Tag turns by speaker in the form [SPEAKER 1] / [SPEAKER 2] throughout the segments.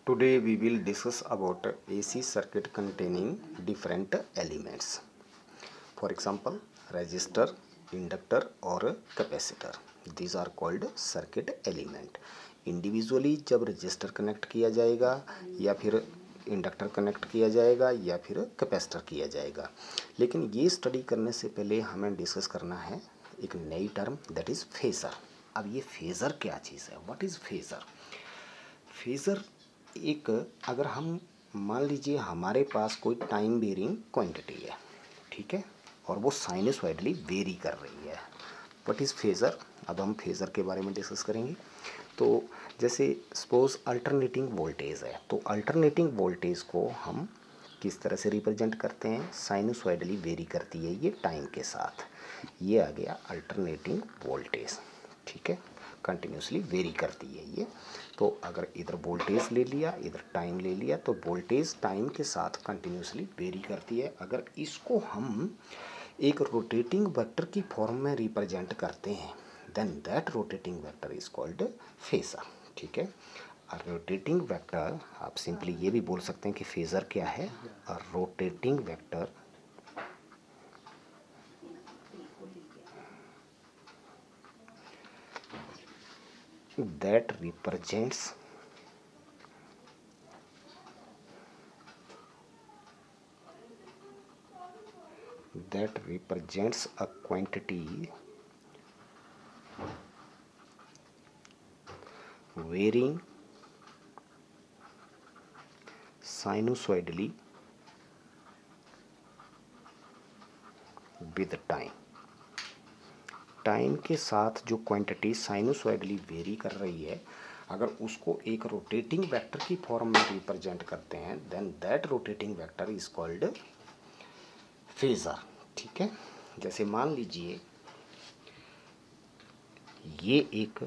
[SPEAKER 1] Today we will discuss about AC circuit containing different elements. For example, resistor, inductor और capacitor. These are called circuit element. Individually जब resistor connect किया जाएगा या फिर inductor connect किया जाएगा या फिर कैपेसिटर किया जाएगा, लेकिन ये स्टडी करने से पहले हमें डिस्कस करना है एक नई टर्म, दैट इज़ फेज़र. अब ये फेज़र क्या चीज़ है? What is phasor? फेज़र एक, अगर हम मान लीजिए हमारे पास कोई टाइम वेरिंग क्वांटिटी है, ठीक है, और वो साइनसॉइडली वेरी कर रही है. What is phasor? अब हम फेज़र के बारे में डिस्कस करेंगे. तो जैसे सपोज अल्टरनेटिंग वोल्टेज है, तो अल्टरनेटिंग वोल्टेज को हम किस तरह से रिप्रेजेंट करते हैं? साइनसॉइडली वेरी करती है ये टाइम के साथ. ये आ गया अल्टरनेटिंग वोल्टेज, ठीक है, कंटिन्यूसली वेरी करती है ये. तो अगर इधर वोल्टेज ले लिया, इधर टाइम ले लिया, तो वोल्टेज टाइम के साथ कंटिन्यूसली वेरी करती है. अगर इसको हम एक रोटेटिंग वेक्टर की फॉर्म में रिप्रेजेंट करते हैं, then that rotating vector is called phasor, ठीक है. रोटेटिंग वेक्टर, आप सिंपली ये भी बोल सकते हैं कि फेज़र क्या है? Rotating vector that represents a quantity varying sinusoidally with time. Time के साथ जो क्वांटिटी साइनसॉइडली वेरी कर रही है, अगर उसको एक रोटेटिंग वेक्टर की फॉर्म में रिप्रेजेंट करते हैं, then that rotating vector is called phasor, ठीक है. जैसे मान लीजिए ये एक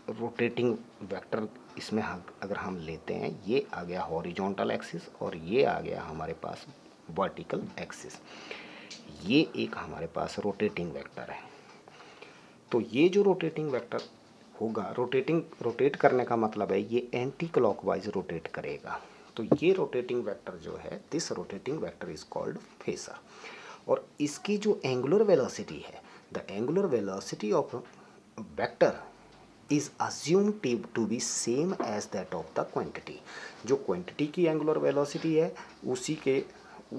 [SPEAKER 1] रोटेटिंग वेक्टर, इसमें अगर हम लेते हैं, ये आ गया हॉरिजॉन्टल एक्सिस और ये आ गया हमारे पास वर्टिकल एक्सिस. ये एक हमारे पास रोटेटिंग वेक्टर है. तो ये जो रोटेटिंग वेक्टर होगा, रोटेट करने का मतलब है ये एंटी क्लॉकवाइज रोटेट करेगा. तो ये रोटेटिंग वेक्टर जो है, this rotating vector is called phasor. और इसकी जो एंगुलर वेलोसिटी है, the angular velocity of vector is assumed to be same as that of the quantity. जो क्वांटिटी की एंगुलर वेलोसिटी है, उसी के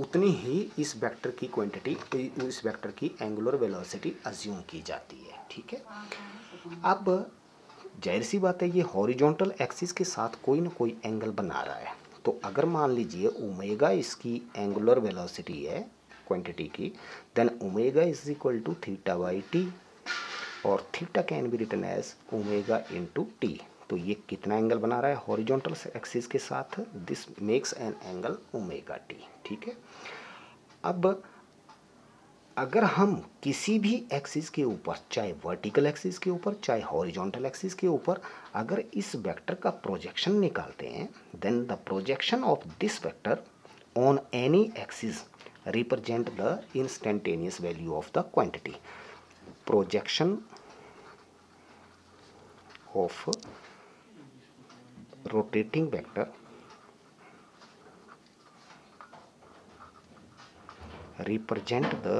[SPEAKER 1] उतनी ही इस वेक्टर की क्वांटिटी, इस वेक्टर की एंगुलर वेलोसिटी अज्यूम की जाती है, ठीक है. अब जाहिर सी बात है ये हॉरिजॉन्टल एक्सिस के साथ कोई ना कोई एंगल बना रहा है. तो अगर मान लीजिए ओमेगा इसकी एंगुलर वेलोसिटी है क्वांटिटी की, then omega is equal to theta by T, और theta can be written as omega into T. तो ये कितना एंगल बना रहा है हॉरिजॉन्टल एक्सिस के साथ? This makes an angle omega T, ठीक है. अब अगर हम किसी भी एक्सिस के ऊपर, चाहे वर्टिकल एक्सिस के ऊपर चाहे हॉरिजॉन्टल एक्सिस के ऊपर, अगर इस वेक्टर का प्रोजेक्शन निकालते हैं, then the projection of this vector on any axis represent the instantaneous value of the quantity. Projection of rotating vector represent the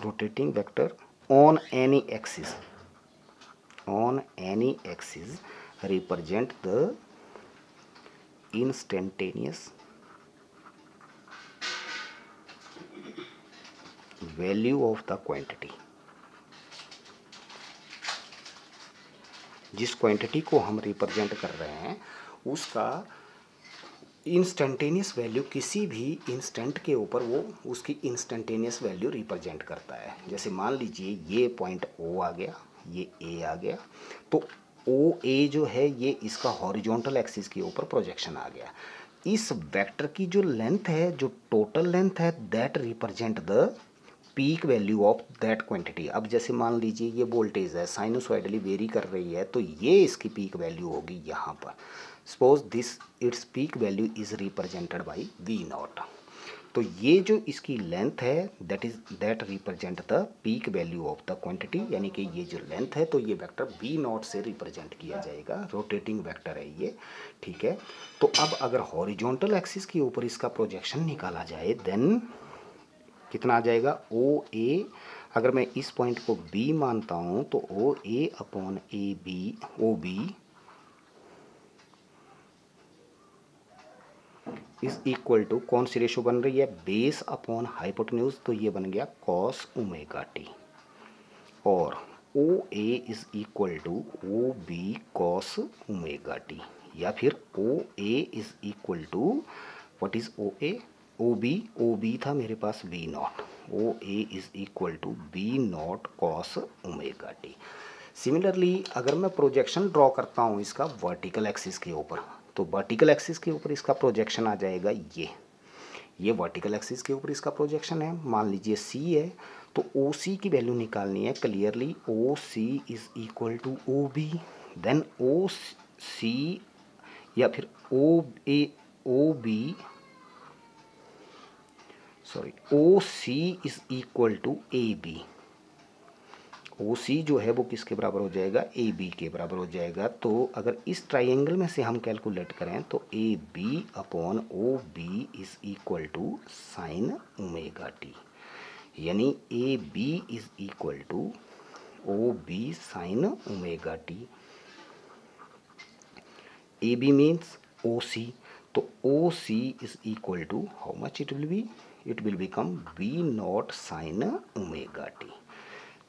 [SPEAKER 1] rotating vector on any axis represent the instantaneous value of the quantity. जिस quantity को हम represent कर रहे हैं उसका instantaneous value किसी भी instant के ऊपर वो उसकी इंस्टेंटेनियस वैल्यू रिप्रेजेंट करता है. जैसे मान लीजिए ये पॉइंट O आ गया, ये A आ गया, तो OA जो है ये इसका हॉरिजॉन्टल एक्सिस के ऊपर प्रोजेक्शन आ गया. इस वेक्टर की जो लेंथ है, जो टोटल लेंथ है, that represent the peak value of that quantity. अब जैसे मान लीजिए ये वोल्टेज है, साइनसॉइडली वेरी कर रही है, तो ये इसकी पीक वैल्यू होगी यहाँ पर. Suppose this its peak value is represented by V0. तो ये जो इसकी लेंथ है that represent the peak value of the quantity, यानी कि ये जो लेंथ है तो ये वेक्टर बी नॉट से रिप्रेजेंट किया जाएगा, रोटेटिंग वेक्टर है ये, ठीक है। तो अब अगर हॉरिजॉन्टल एक्सिस के ऊपर इसका प्रोजेक्शन निकाला जाए देन कितना आ जाएगा, ओ ए, अगर मैं इस पॉइंट को बी मानता हूँ तो O A upon A B, O B is equal to कौन सी रेशो बन रही है, बेस अपॉन हाइपोटेन्यूज, तो ये बन गया कॉस ओमेगा टी, और O A is equal to O B cos omega T, या फिर O A is equal to what is O A, O B था मेरे पास B naught, O A is equal to B naught cos omega T. Similarly अगर मैं projection draw करता हूँ इसका वर्टिकल एक्सिस के ऊपर, तो वर्टिकल एक्सिस के ऊपर इसका प्रोजेक्शन आ जाएगा ये वर्टिकल एक्सिस के ऊपर इसका प्रोजेक्शन है, मान लीजिए सी है, तो ओ सी की वैल्यू निकालनी है clearly, O C is equal to O B, then O C या फिर O C is equal to A B, O C जो है वो किसके बराबर हो जाएगा, ए बी के बराबर हो जाएगा। तो अगर इस ट्राइंगल में से हम कैलकुलेट करें तो A B upon O B is equal to sine omega T, यानी A B is equal to O B sine omega T. A B means O C, तो O C is equal to how much it will become B naught sine omega T,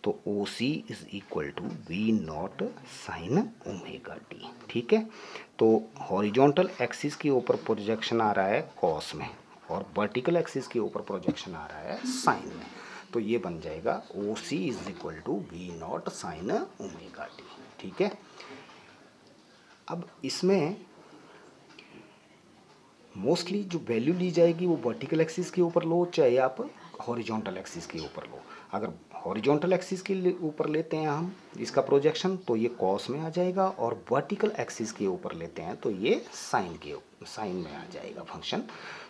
[SPEAKER 1] तो O C is equal to we naught sine omega T, ठीक है। तो horizontal axis के ऊपर projection आ रहा है cos में, और वर्टिकल एक्सिस के ऊपर प्रोजेक्शन आ रहा है साइन में, तो ये बन जाएगा O C is equal to we naught sine omega T, ठीक है। अब इसमें मोस्टली जो वैल्यू ली जाएगी वो वर्टिकल एक्सिस के ऊपर लो चाहे आप हॉरिजॉन्टल एक्सिस के ऊपर लो। अगर हॉरिजॉन्टल एक्सिस के ऊपर लेते हैं हम इसका प्रोजेक्शन तो ये कॉस में आ जाएगा, और वर्टिकल एक्सिस के ऊपर लेते हैं तो ये साइन में आ जाएगा फंक्शन।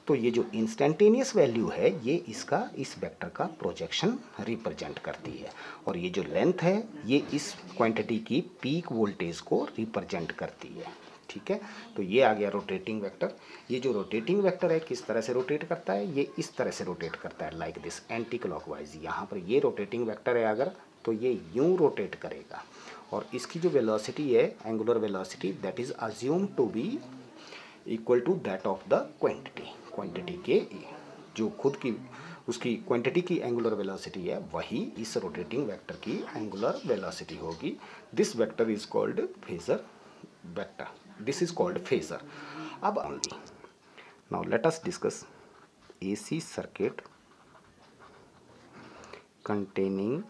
[SPEAKER 1] तो ये जो इंस्टेंटेनियस वैल्यू है ये इसका इस वेक्टर का प्रोजेक्शन रिप्रेजेंट करती है, और ये जो लेंथ है ये इस क्वांटिटी की पीक वोल्टेज को रिप्रेजेंट करती है, ठीक है। तो ये आ गया रोटेटिंग वेक्टर। ये जो रोटेटिंग वेक्टर है किस तरह से रोटेट करता है, ये इस तरह से रोटेट करता है लाइक दिस एंटी क्लॉकवाइज। यहाँ पर ये रोटेटिंग वेक्टर है अगर, तो ये यूं रोटेट करेगा, और इसकी जो वेलोसिटी है angular velocity that is assume to be equal to that of the quantity के जो खुद की उसकी क्वांटिटी की एंगुलर वेलोसिटी है वही इस रोटेटिंग वेक्टर की एंगुलर वेलोसिटी होगी। This vector is called phasor vector, this is called phasor. अब only now let us discuss AC circuit containing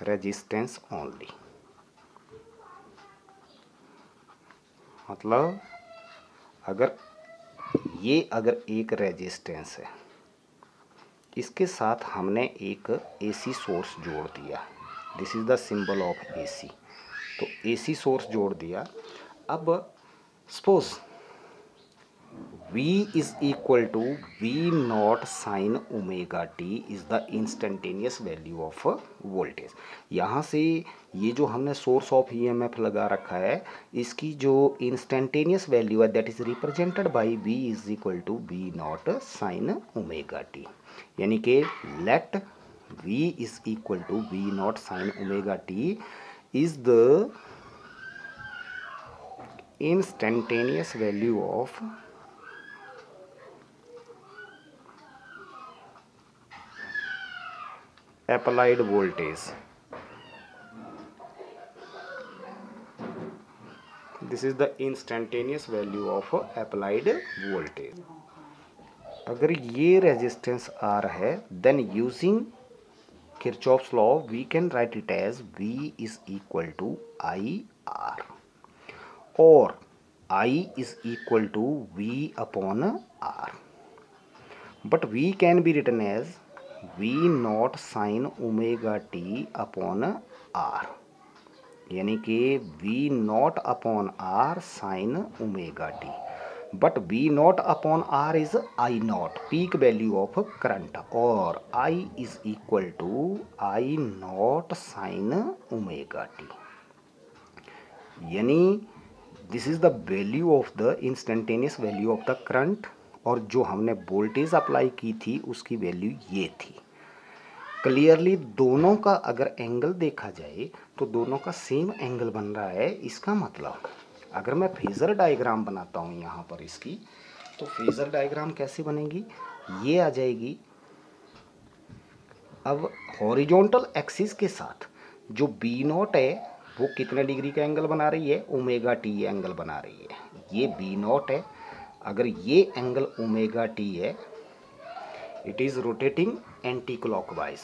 [SPEAKER 1] resistance only। मतलब अगर एक रेजिस्टेंस है, इसके साथ हमने एक AC सोर्स जोड़ दिया, this is the symbol of AC, तो AC सोर्स जोड़ दिया। अब suppose V is equal to we naught sine omega t is the instantaneous value of voltage. यहाँ से ये जो हमने सोर्स ऑफ EMF लगा रखा है इसकी जो इंस्टेंटेनियस वैल्यू है that is represented by V is equal to we naught sine omega T, यानी कि let V is equal to we naught sine omega t is the instantaneous value of applied voltage। This is the instantaneous value of applied voltage। अगर ये resistance R है then using Kirchhoff's law we can write it as V is equal to IR, or I is equal to V upon R, but V can be written as V naught sin omega t upon R, यानी कि V naught upon R sin omega t। But V naught upon R is I naught, peak value of current, और I is equal to I naught sine omega T, यानी this is the value of the instantaneous value of the current, और जो हमने voltage apply की थी उसकी value ये थी। क्लियरली दोनों का अगर एंगल देखा जाए तो दोनों का सेम एंगल बन रहा है। इसका मतलब अगर मैं फेजर डायग्राम बनाता हूँ यहाँ पर इसकी, तो फेजर डायग्राम कैसे बनेगी, ये आ जाएगी। अब हॉरिजॉन्टल एक्सिस के साथ जो बी नॉट है वो कितने डिग्री का एंगल बना रही है, ओमेगा टी एंगल बना रही है। ये बी नॉट है, अगर ये एंगल ओमेगा टी है, it is rotating anti clockwise,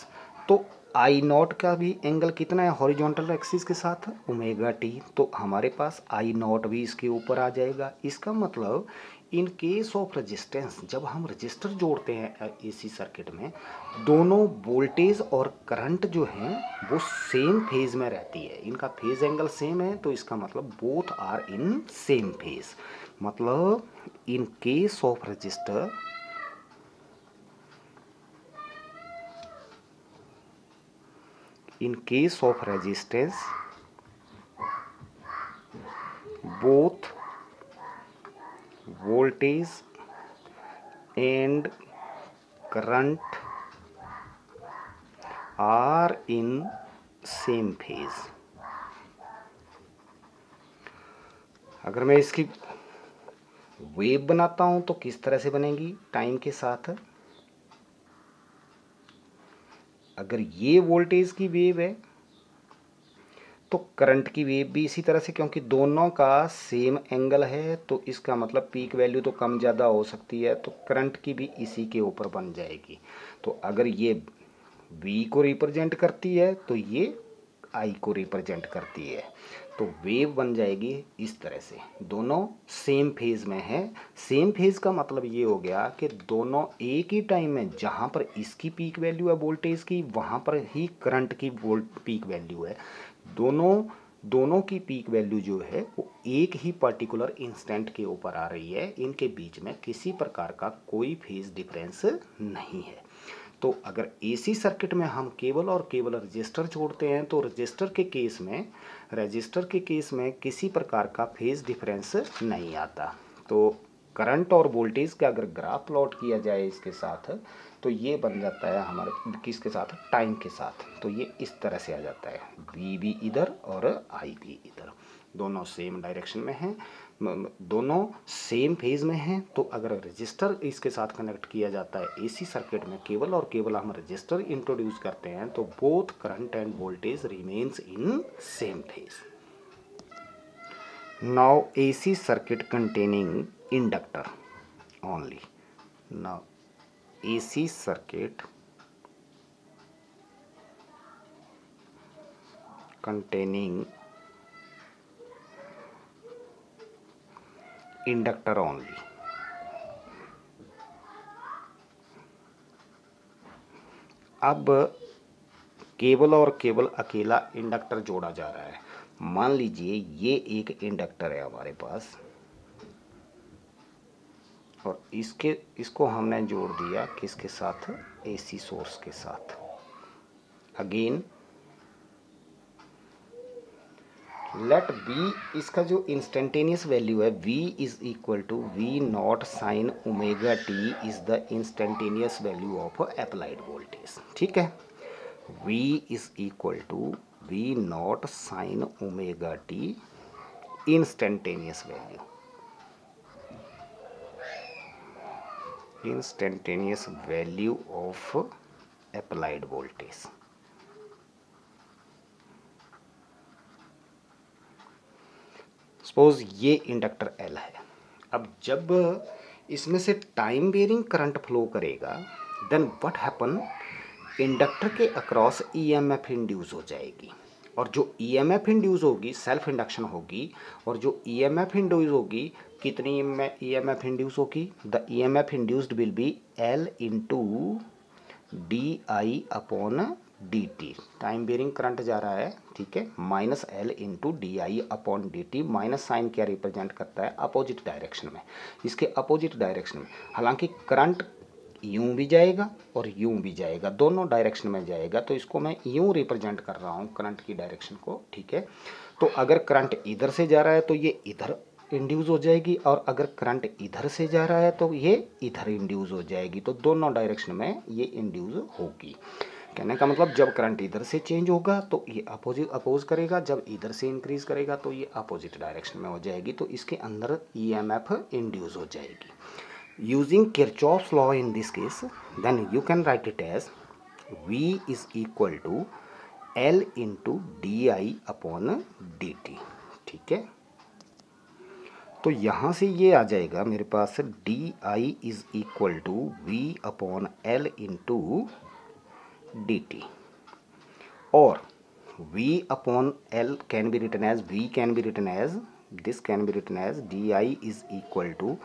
[SPEAKER 1] तो आई नॉट का भी एंगल कितना है हॉरिजॉन्टल एक्सिस के साथ, ओमेगा टी, तो हमारे पास आई नॉट भी इसके ऊपर आ जाएगा। इसका मतलब इन केस ऑफ रेजिस्टेंस, जब हम रजिस्टर जोड़ते हैं एसी सर्किट में, दोनों वोल्टेज और करंट जो हैं वो सेम फेज में रहती है, इनका फेज एंगल सेम है, तो इसका मतलब both are in same phase. मतलब in case of resistor, in case of resistance both voltage and current are in same phase। अगर मैं इसकी वेव बनाता हूं तो किस तरह से बनेगी, टाइम के साथ। अगर ये वोल्टेज की वेव है तो करंट की वेव भी इसी तरह से, क्योंकि दोनों का सेम एंगल है, तो इसका मतलब पीक वैल्यू तो कम ज़्यादा हो सकती है, तो करंट की भी इसी के ऊपर बन जाएगी। तो अगर ये V को रिप्रेजेंट करती है तो ये I को रिप्रेजेंट करती है, तो वेव बन जाएगी इस तरह से। दोनों सेम फेज में है। सेम फेज का मतलब ये हो गया कि दोनों एक ही टाइम में, जहाँ पर इसकी पीक वैल्यू है वोल्टेज की, वहाँ पर ही करंट की पीक वैल्यू है। दोनों की पीक वैल्यू जो है वो एक ही पर्टिकुलर इंस्टेंट के ऊपर आ रही है, इनके बीच में किसी प्रकार का कोई फेज डिफरेंस नहीं है। तो अगर एसी सर्किट में हम केवल और केवल रजिस्टर जोड़ते हैं तो रजिस्टर के केस में किसी प्रकार का फेज डिफरेंस नहीं आता। तो करंट और वोल्टेज का अगर ग्राफ प्लॉट किया जाए इसके साथ, तो ये बन जाता है हमारे किसके साथ, टाइम के साथ। तो ये इस तरह से आ जाता है, वी भी इधर और आई भी इधर, दोनों सेम डायरेक्शन में हैं, दोनों सेम फेज में हैं। तो अगर रजिस्टर इसके साथ कनेक्ट किया जाता है एसी सर्किट में, केवल और केवल हम रजिस्टर इंट्रोड्यूस करते हैं, तो both current end voltage remains in same phase. Now AC circuit containing inductor only। now AC circuit containing inductor only। अब केवल और केवल अकेला इंडक्टर जोड़ा जा रहा है। मान लीजिए ये एक इंडक्टर है हमारे पास, और इसको हमने जोड़ दिया किसके साथ, एसी सोर्स के साथ। अगेन लेट V, इसका जो इंस्टेंटेनियस वैल्यू है V is equal to we naught sine omega t is the instantaneous value of applied voltage. ठीक है, V is equal to we naught sine omega t instantaneous value, instantaneous value of applied voltage. Suppose ये inductor L है। अब जब इसमें से time varying current flow करेगा, then what happen, inductor के अक्रॉस EMF इंड्यूस हो जाएगी, और जो EMF इंड्यूस होगी सेल्फ इंडक्शन होगी, और जो EMF इंड्यूस होगी, कितनी EMF इंड्यूस होगी, the EMF induced will be L into DI upon D t, time varying current जा रहा है, ठीक है, minus l into D I upon D t. Minus sign क्या रिप्रेजेंट करता है, अपोजिट डायरेक्शन में, इसके अपोजिट डायरेक्शन में। हालांकि करंट यूं भी जाएगा और यूं भी जाएगा, दोनों डायरेक्शन में जाएगा, तो इसको मैं यूं रिप्रेजेंट कर रहा हूँ करंट की डायरेक्शन को, ठीक है। तो अगर करंट इधर से जा रहा है तो ये इधर इंड्यूस हो जाएगी, और अगर करंट इधर से जा रहा है तो ये इधर इंड्यूस हो जाएगी, तो दोनों डायरेक्शन में ये इंड्यूस होगी। कहने का मतलब जब करंट इधर से चेंज होगा तो ये अपोज करेगा, जब इधर से इंक्रीज करेगा तो ये अपोजिट डायरेक्शन में हो जाएगी, तो इसके अंदर ईएमएफ इंड्यूस हो जाएगी। Using Kirchhoff's law in this case, then you can write it as V is equal to L into D I upon D T, ठीक है। तो यहाँ से ये आ जाएगा मेरे पास D I is equal to V upon L into D T, और V upon L can be written as, V can be written as, this can be written as di is equal to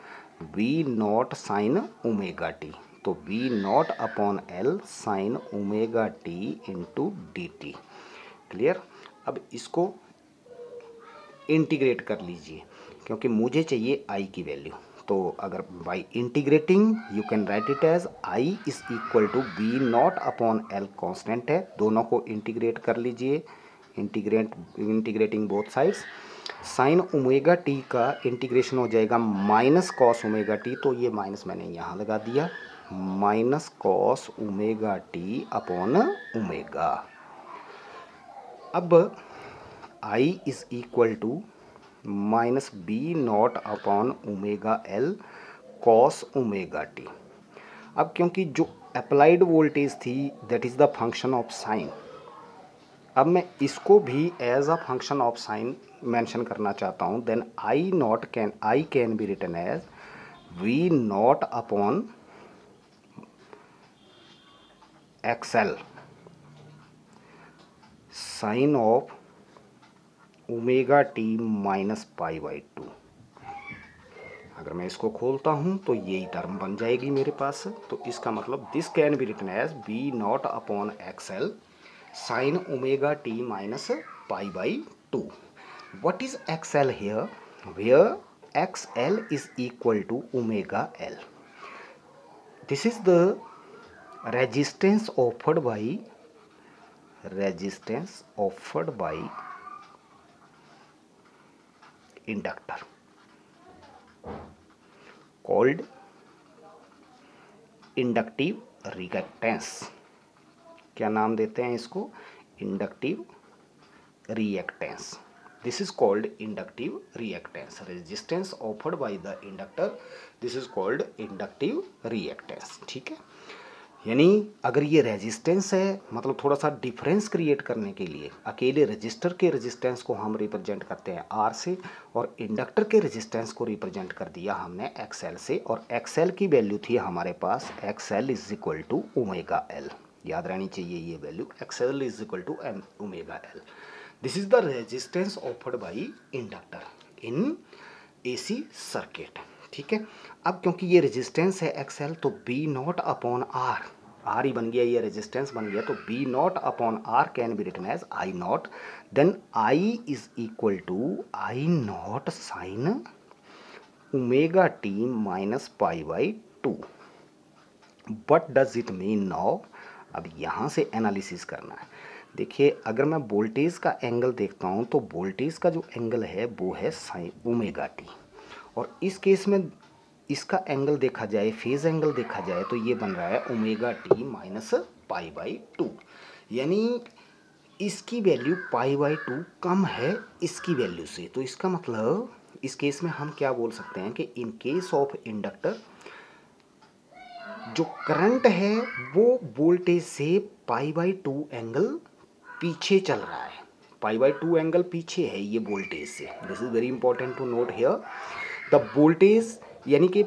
[SPEAKER 1] V naught sin omega t। तो V naught upon L sin omega t into dt, clear. अब इसको integrate कर लीजिए, क्योंकि मुझे चाहिए I की value, तो अगर by integrating you can write it as I is equal to V naught upon L constant है, दोनों को इंटीग्रेट कर लीजिए, integrating both sides. Sine omega t का इंटीग्रेशन हो जाएगा माइनस कॉस ओमेगा टी, तो ये माइनस मैंने यहाँ लगा दिया, minus cos omega t upon omega. अब I is equal to minus v not upon omega l cos omega t. अब क्योंकि जो अप्लाइड वोल्टेज थी that is the function of sine, अब मैं इसको भी as a function of sine mention करना चाहता हूँ, then I can be written as v naught upon x l sine of omega t minus pi by two. अगर मैं इसको खोलता हूँ तो यही टर्म बन जाएगी मेरे पास, तो इसका मतलब this can be written as B not upon x l sine omega t minus pi by two. What is x l here, where x l is equal to omega L. This is the resistance offered by inductor called inductive reactance. क्या नाम देते हैं इसको, inductive reactance. This is called inductive reactance, resistance offered by the inductor, this is called inductive reactance, ठीक है। यानी अगर ये रेजिस्टेंस है, मतलब थोड़ा सा डिफरेंस क्रिएट करने के लिए अकेले रजिस्टर के रेजिस्टेंस को हम रिप्रेजेंट करते हैं आर से, और इंडक्टर के रेजिस्टेंस को रिप्रेजेंट कर दिया हमने एक्सएल से, और एक्सएल की वैल्यू थी हमारे पास XL is equal to omega L. याद रहनी चाहिए ये value, XL is equal to omega L. This is the resistance offered by inductor in AC circuit, ठीक है। अब क्योंकि ये रेजिस्टेंस है एक्सएल, तो बी नॉट अपॉन आर ही बन गया, ये रेजिस्टेंस बन गया, तो B not upon R can be written as I not, then I is equal to I naught sine omega t minus pi by two. What does it mean now, अब यहाँ से एनालिसिस करना है। देखिए अगर मैं वोल्टेज का angle देखता हूँ तो वोल्टेज का जो एंगल है वो है साइन ओमेगा टी, और इस केस में इसका एंगल देखा जाए, फेज एंगल देखा जाए, तो ये बन रहा है omega t minus pi by two, यानी इसकी वैल्यू पाई बाई टू कम है इसकी वैल्यू से। तो इसका मतलब इस केस में हम क्या बोल सकते हैं कि इन केस ऑफ इंडक्टर जो करंट है वो वोल्टेज से पाई बाई टू एंगल पीछे चल रहा है, पाई बाई टू एंगल पीछे है ये वोल्टेज से। This is very important to note here, the voltage यानी कि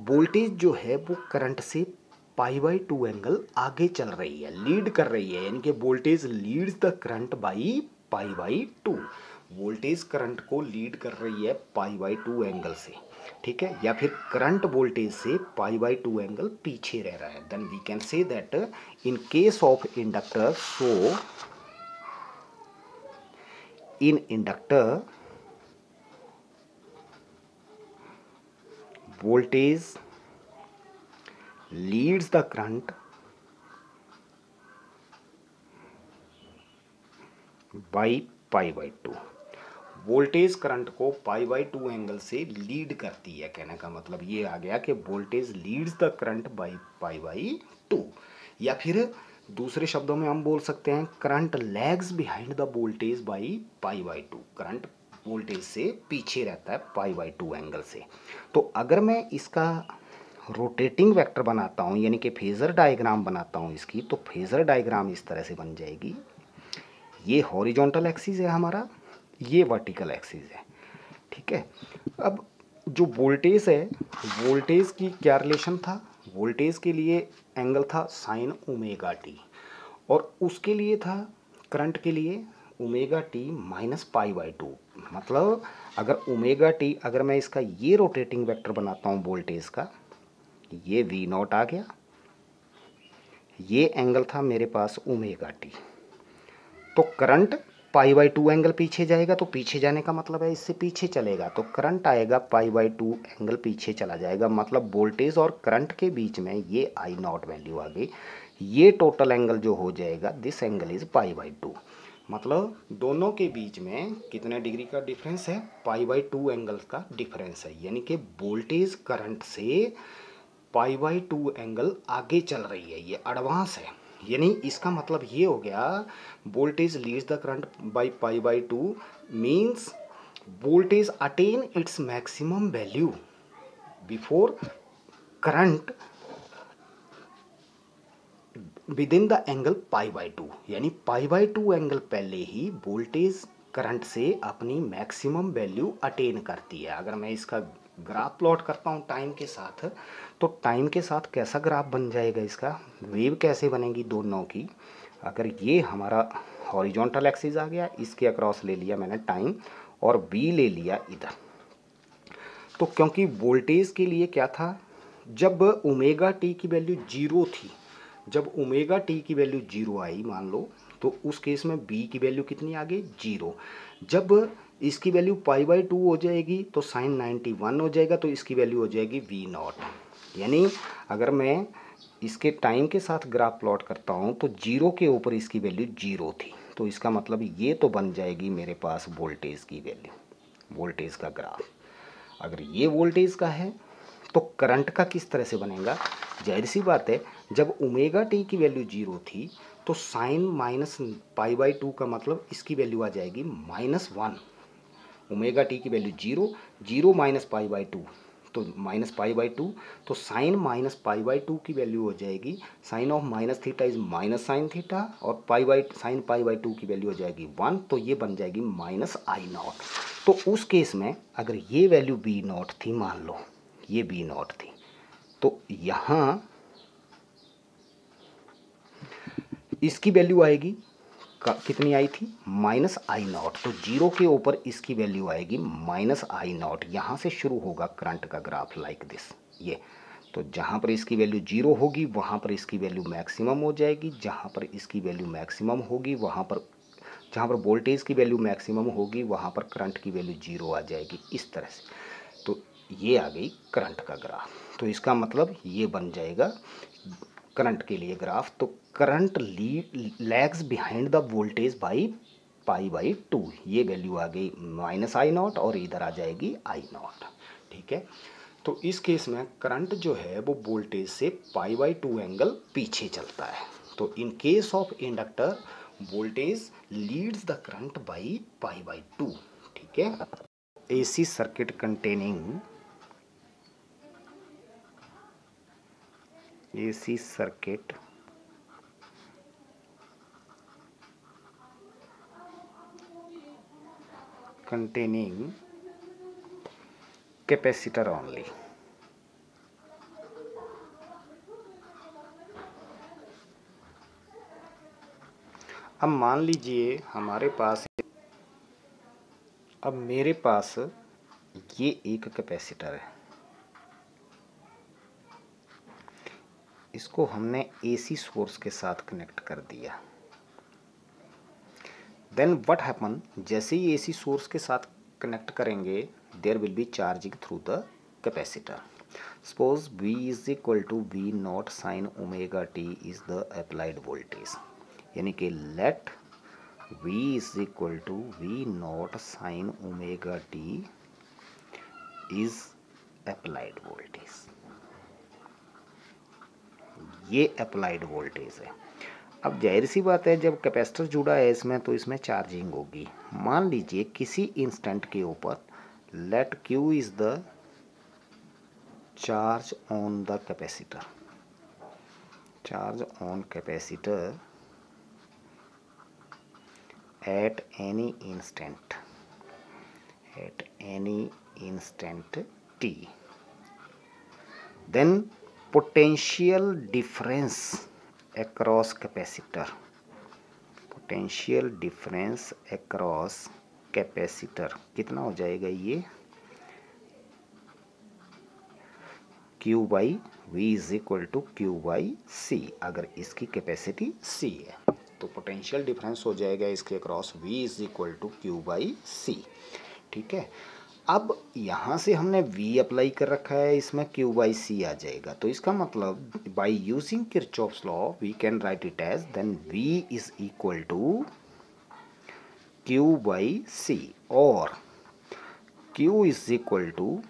[SPEAKER 1] वोल्टेज जो है वो करंट से पाई बाई टू एंगल आगे चल रही है, लीड कर रही है, यानी कि voltage leads the current by pi by to. Voltage current को लीड कर रही है पाई बाई टू एंगल से। ठीक है, या फिर करंट वोल्टेज से π/2 एंगल पीछे रह रहा है, then we can say that in case of inductor, so in inductor voltage leads the current by π/2। Voltage current को π/2 एंगल से लीड करती है। कहने का मतलब ये आ गया कि voltage leads the current by π/2, या फिर दूसरे शब्दों में हम बोल सकते हैं current lags behind the voltage by π/2। Current voltage से पीछे रहता है π/2 एंगल से। तो अगर मैं इसका रोटेटिंग वेक्टर बनाता हूँ, यानी कि फेज़र डायग्राम बनाता हूँ इसकी, तो फेज़र डायग्राम इस तरह से बन जाएगी। ये हॉरिजॉन्टल एक्सिस है हमारा, ये वर्टिकल एक्सिस है, ठीक है। अब जो वोल्टेज है, वोल्टेज की क्या रिलेशन था, वोल्टेज के लिए एंगल था साइन ओमेगा टी, और उसके लिए था करंट के लिए ओमेगा टी माइनस π/2। मतलब अगर ओमेगा टी, अगर मैं इसका ये रोटेटिंग वेक्टर बनाता हूँ वोल्टेज का, ये V0 आ गया, ये एंगल था मेरे पास ओमेगा टी, तो करंट π/2 एंगल पीछे जाएगा, तो पीछे जाने का मतलब है इससे पीछे चलेगा, तो करंट आएगा π/2 एंगल पीछे चला जाएगा। मतलब वोल्टेज और करंट के बीच में ये I0 वैल्यू आ गई। ये टोटल एंगल जो हो जाएगा, दिस एंगल इज π/2। मतलब दोनों के बीच में कितने डिग्री का डिफरेंस है, π/2 एंगल का डिफरेंस है, यानी कि वोल्टेज करंट से π/2 एंगल आगे चल रही है, ये एडवांस है। यानी इसका मतलब ये हो गया, voltage leads the current by π/2 means voltage attain its maximum value before current within the angle π/2। यानी π/2 एंगल पहले ही वोल्टेज करंट से अपनी मैक्सिमम वैल्यू अटेन करती है। अगर मैं इसका ग्राफ प्लॉट करता हूँ टाइम के साथ, तो टाइम के साथ कैसा ग्राफ बन जाएगा, इसका वेव कैसे बनेगी दोनों की। अगर ये हमारा हॉरिजॉन्टल एक्सिस आ गया, इसके अक्रॉस ले लिया मैंने टाइम, और V ले लिया इधर, तो क्योंकि वोल्टेज के लिए क्या था, जब ओमेगा टी की वैल्यू 0 थी, जब ओमेगा टी की वैल्यू 0 आई मान लो, तो उस केस में B की वैल्यू कितनी आ गई, 0। जब इसकी वैल्यू π/2 हो जाएगी तो साइन 91 हो जाएगा, तो इसकी वैल्यू हो जाएगी V0। यानी अगर मैं इसके टाइम के साथ ग्राफ प्लॉट करता हूँ, तो 0 के ऊपर इसकी वैल्यू 0 थी, तो इसका मतलब ये तो बन जाएगी मेरे पास वोल्टेज की वैल्यू, वोल्टेज का ग्राफ। अगर ये वोल्टेज का है तो करंट का किस तरह से बनेगा, जाहिर सी बात है, जब ओमेगा टी की वैल्यू 0 थी तो साइन माइनस π/2 का मतलब इसकी वैल्यू आ जाएगी -1। ओमेगा टी की वैल्यू 0, 0 माइनस π/2, तो माइनस π/2, तो साइन माइनस π/2 की वैल्यू हो जाएगी, sine of minus theta is minus sine theta, और साइन π/2 की वैल्यू हो जाएगी 1, तो ये बन जाएगी -I0। तो उस केस में अगर ये वैल्यू V0 थी, मान लो ये V0 थी, तो यहाँ इसकी वैल्यू आएगी कितनी आई थी, -I0, तो 0 के ऊपर इसकी वैल्यू आएगी -I0। यहाँ से शुरू होगा करंट का ग्राफ लाइक दिस, ये तो जहाँ पर इसकी वैल्यू 0 होगी वहाँ पर इसकी वैल्यू मैक्सिमम हो जाएगी, जहाँ पर इसकी वैल्यू मैक्सिमम होगी वहाँ पर, जहाँ पर वोल्टेज की वैल्यू मैक्सिमम होगी वहाँ पर करंट की वैल्यू 0 आ जाएगी, इस तरह से। तो ये आ गई करंट का ग्राफ। तो इसका मतलब ये बन जाएगा करंट के लिए ग्राफ, तो current lags behind the voltage by π/2, ये वैल्यू आ गई -I0, और इधर आ जाएगी I0, ठीक है। तो इस केस में करंट जो है वो वोल्टेज से π/2 एंगल पीछे चलता है। तो in case of inductor voltage leads the current by π/2, ठीक है। AC circuit containing AC circuit containing capacitor only। अब मान लीजिए हमारे पास, अब मेरे पास ये एक कैपेसिटर है, इसको हमने AC सोर्स के साथ कनेक्ट कर दिया। देन व्हाट हैपन, जैसे ही AC सोर्स के साथ कनेक्ट करेंगे there will be charging through the capacitor. Suppose V is equal to V naught sine omega t is the applied voltage, यानी कि let V is equal to V naught sine omega t is applied voltage. ये applied voltage है। अब जाहिर सी बात है जब capacitor जुड़ा है इसमें तो इसमें चार्जिंग होगी। मान लीजिए किसी इंस्टेंट के ऊपर let Q is the charge on the capacitor, charge on capacitor at any instant t, then potential difference across capacitor, कितना हो जाएगा ये Q by V is equal to Q by C, अगर इसकी कैपेसिटी C है तो potential difference हो जाएगा इसके across V is equal to Q by C। ठीक है, अब यहाँ से हमने V अप्लाई कर रखा है, इसमें Q बाई C आ जाएगा। तो इसका मतलब by using Kirchhoff's law we can write it as then V is equal to Q by C और Q is equal to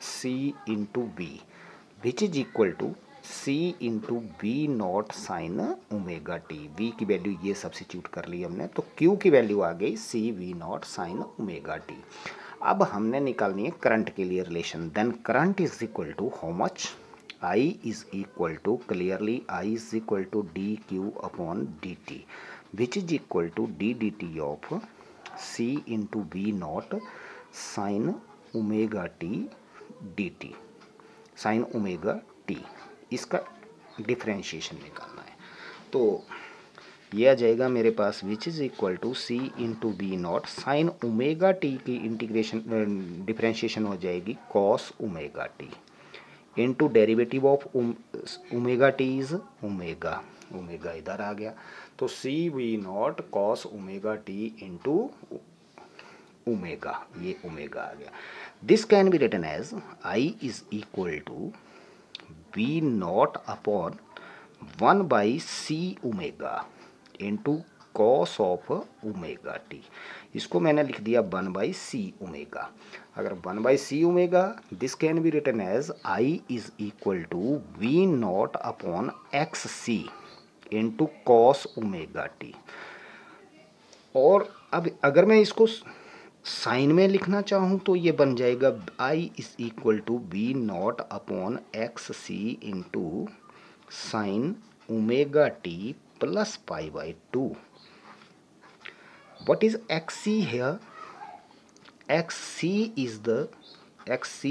[SPEAKER 1] C into V which is equal to C into V naught sine omega t. V की value ये substitute कर ली हमने तो Q की value आ गई C V naught sine omega t. अब हमने निकालनी है करंट के लिए relation. Then current is equal to how much, I is equal to clearly I is equal to d q upon D t which is equal to d d t of C into V naught sine omega t d t, sine omega t. इसका differentiation निकालना है तो यह आ जाएगा मेरे पास which is equal to C into B naught sine omega t की इंटीग्रेशन डिफ्रेंशिएशन हो जाएगी cos omega t into derivative of omega t is omega, omega इधर आ गया तो C V naught cos omega t into omega, ये omega आ गया। This can be written as I is equal to V naught upon 1 by C omega into cos of omega t. इसको मैंने लिख दिया 1 बाई C ओमेगा। अगर 1 by C omega this can be written as I is equal to V naught upon X C into cos omega T. और अब अगर मैं इसको साइन में लिखना चाहूँ तो ये बन जाएगा I is equal to B not upon X C into sine omega t plus pi by two. What is XC here? XC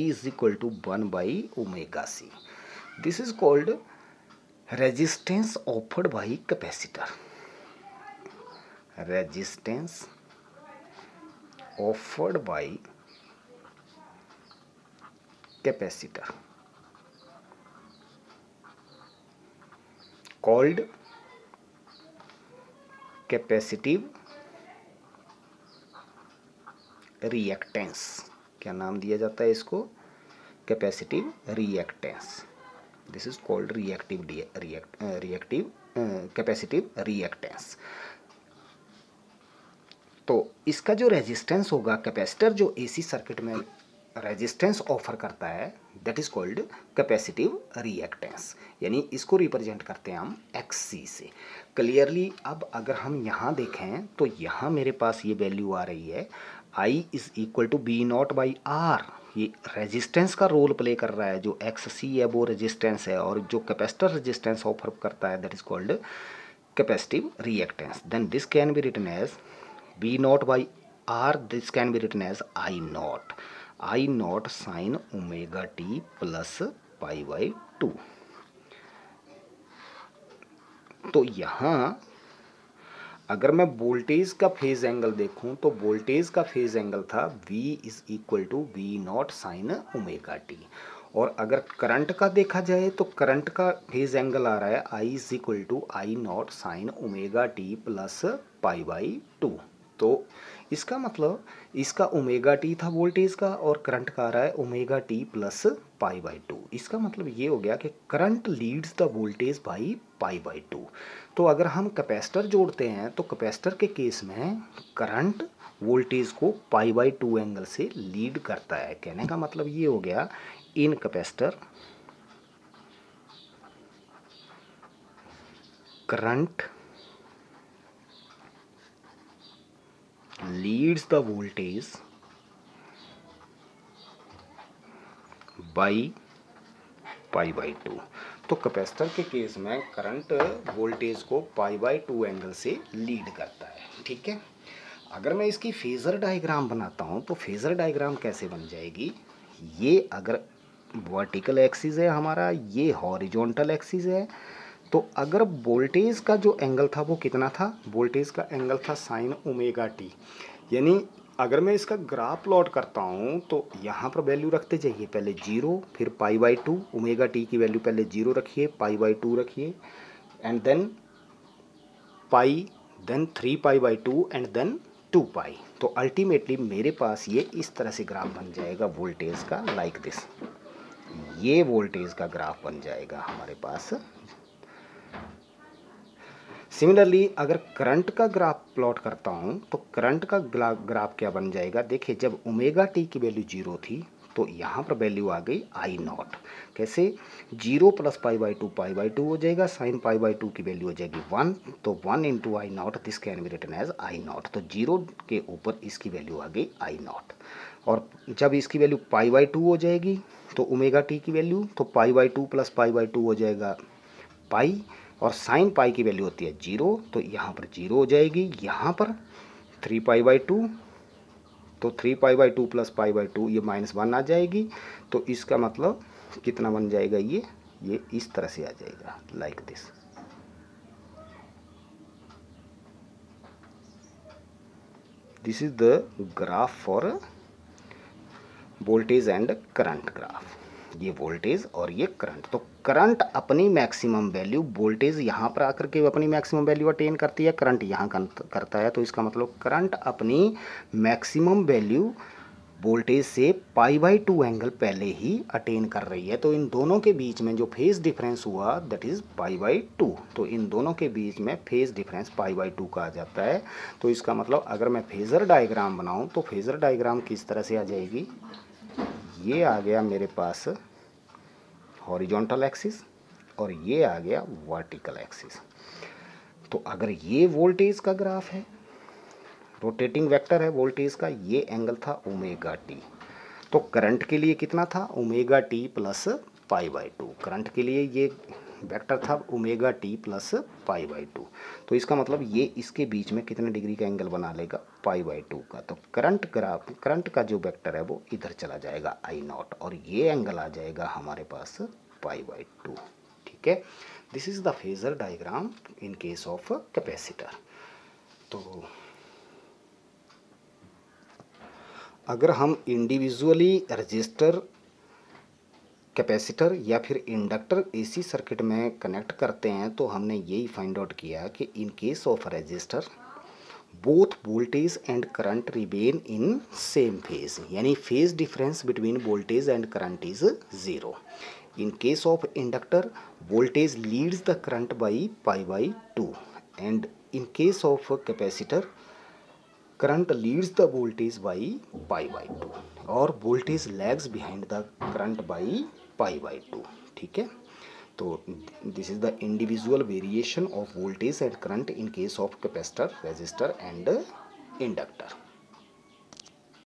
[SPEAKER 1] is equal to 1 by omega C. This is called resistance offered by capacitor. Resistance offered by capacitor called capacitive reactance. क्या नाम दिया जाता है इसको? Capacitive reactance. This is called capacitive reactance. तो इसका जो resistance होगा, कैपेसिटर जो एसी सर्किट में रेजिस्टेंस ऑफर करता है that is called capacitive reactance, यानी इसको रिप्रेजेंट करते हैं हम XC से। क्लियरली अब अगर हम यहाँ देखें तो यहाँ मेरे पास ये वैल्यू आ रही है I is equal to B naught by R. ये रेजिस्टेंस का रोल प्ले कर रहा है, जो XC है वो रेजिस्टेंस है और जो कैपेसिटर रेजिस्टेंस ऑफर करता है that is called capacitive reactance. Then this can be written as B naught by R, this can be written as I naught sine omega t plus pi by two. तो यहाँ अगर मैं voltage का phase angle देखूं तो voltage का phase angle था V is equal to we naught sine omega T. और अगर करंट का देखा जाए तो करंट का फेज एंगल आ रहा है I is equal to I naught sine omega t plus pi by two. तो इसका मतलब इसका ओमेगा टी था वोल्टेज का और करंट का आ रहा है omega t plus pi by to. इसका मतलब ये हो गया कि current leads the voltage by pi by two. तो अगर हम कैपेसिटर जोड़ते हैं तो कैपेसिटर के केस में करंट वोल्टेज को पाई बाई टू एंगल से लीड करता है। कहने का मतलब ये हो गया इन capacitor current leads the voltage by pi by two. तो कैपेसिटर के केस में करंट वोल्टेज को पाई बाई टू एंगल से लीड करता है। ठीक है, अगर मैं इसकी फेज़र डायग्राम बनाता हूँ तो फेज़र डायग्राम कैसे बन जाएगी, ये अगर वर्टिकल एक्सिस है हमारा, ये हॉरिजॉन्टल एक्सिस है, तो अगर वोल्टेज का जो एंगल था वो कितना था, वोल्टेज का एंगल था साइन ओमेगा टी। यानी अगर मैं इसका ग्राफ प्लॉट करता हूँ तो यहाँ पर वैल्यू रखते जाइए, पहले 0 फिर pi by two, omega t की वैल्यू पहले 0 रखिए, पाई बाई टू रखिए and then pi, then 3 pi by two and then 2 pi. तो अल्टीमेटली मेरे पास ये इस तरह से ग्राफ बन जाएगा वोल्टेज का, लाइक दिस। ये वोल्टेज का ग्राफ बन जाएगा हमारे पास। सिमिलरली अगर करंट का ग्राफ प्लॉट करता हूँ तो करंट का ग्राफ क्या बन जाएगा, देखिए जब ओमेगा टी की वैल्यू 0 थी तो यहाँ पर वैल्यू आ गई आई नॉट। कैसे, 0 प्लस पाई बाई टू हो जाएगा, साइन पाई बाई टू की वैल्यू हो जाएगी 1, तो 1 into I naught, this can be written as I naught. तो 0 के ऊपर इसकी वैल्यू आ गई आई नॉट। और जब इसकी वैल्यू पाई बाई टू हो जाएगी तो ओमेगा टी की वैल्यू, तो पाई by two plus pi by two हो जाएगा पाई, और साइन पाई की वैल्यू होती है 0, तो यहाँ पर 0 हो जाएगी। यहाँ पर 3 पाई बाई टू, तो 3 pi by two plus pi by to, ये -1 आ जाएगी। तो इसका मतलब कितना बन जाएगा, ये इस तरह से आ जाएगा, like this. This is the graph for voltage and current graph. ये वोल्टेज और ये करंट। तो करंट अपनी मैक्सिमम वैल्यू, वोल्टेज यहाँ पर आकर के अपनी मैक्सिमम वैल्यू अटेन करती है, करंट यहाँ करता है। तो इसका मतलब करंट अपनी मैक्सिमम वैल्यू वोल्टेज से पाई बाई टू एंगल पहले ही अटेन कर रही है। तो इन दोनों के बीच में जो फेज डिफरेंस हुआ that is pi by two. तो इन दोनों के बीच में phase difference pi by to का आ जाता है। तो इसका मतलब अगर मैं फेज़र डायग्राम बनाऊँ तो फेज़र डायग्राम किस तरह से आ जाएगी, ये आ गया मेरे पास हॉरिजॉन्टल एक्सिस और ये आ गया वर्टिकल एक्सिस। तो अगर ये वोल्टेज का ग्राफ है, रोटेटिंग वेक्टर है वोल्टेज का, ये एंगल था ओमेगा टी। तो करंट के लिए कितना था, omega t plus pi by to. Current के लिए ये वेक्टर था omega t plus pi by two. तो इसका मतलब ये इसके बीच में कितने डिग्री का एंगल बना लेगा, पाई बाई टू का। तो करंट ग्राफ, करंट का जो वेक्टर है वो इधर चला जाएगा आई नॉट, और ये एंगल आ जाएगा हमारे पास पाई बाई टू। ठीक है, this is the phasor diagram in case of capacitor. तो अगर हम इंडिविजुअली रजिस्टर, कैपेसिटर या फिर इंडक्टर एसी सर्किट में कनेक्ट करते हैं तो हमने यही फाइंड आउट किया कि in case of resistor both voltage and current remain in same phase, यानी phase difference between voltage and current is 0। In case of inductor voltage leads the current by pi by 2, and in case of capacitor current leads the voltage by pi by 2 और voltage lags behind the current by pi by 2। ठीक है, तो this is the individual variation of voltage and current in case of capacitor, resistor and inductor।